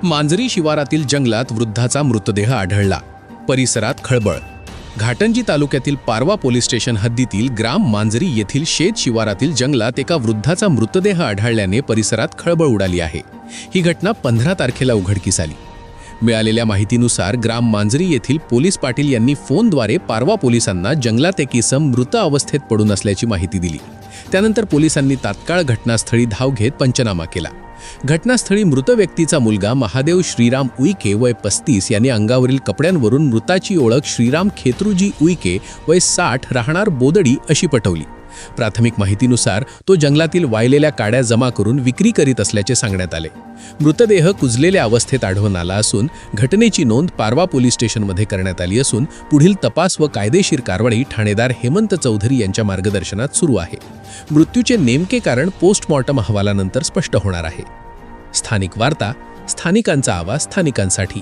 मांजरी शिवारातील जंगलात वृद्धाचा मृतदेह आढळला. परिसरात खळबळ. घाटंजी तालुक्यातील पारवा पोलीस स्टेशन हद्दीतील ग्राम मांजरी येथील शेत शिवारातील जंगलात एका वृद्धाचा मृतदेह आढळल्याने परिसरात खळबळ उडाली आहे. ही घटना 15 तारखेला उघडकीस आली. मिळालेल्या माहितीनुसार ग्राम मांजरी येथील पोलीस पाटील यांनी फोनद्वारे पारवा पोलिसांना जंगलात एक इसम मृत अवस्थेत पडून असल्याची माहिती दिली. त्यानंतर पोलिसांनी तात्काळ घटनास्थळी धाव घेत पंचनामा केला. घटनास्थळी मृत व्यक्तीचा मुलगा महादेव श्रीराम उईके वय 35 यांनी अंगावरील कपड्यांवरून मृताची ओळख श्रीराम खेत्रुजी उईके वय 60 राहणार बोदडी अशी पटवली. प्राथमिक माहितीनुसार तो जंगलातील वाळलेल्या काड्या जमा करून विक्री करीत असल्याचे सांगण्यात आले. मृतदेह कुजलेल्या अवस्थेत आढळून आला असून घटनेची नोंद पारवा पोलीस स्टेशनमध्ये करण्यात आली असून पुढील तपास व कायदेशीर कारवाई ठाणेदार हेमंत चौधरी यांच्या मार्गदर्शनात सुरू आहे. मृत्यूचे नेमके कारण पोस्टमॉर्टम अहवालानंतर स्पष्ट होणार आहे. स्थानिक वार्ता, स्थानिकांचा आवाज स्थानिकांसाठी.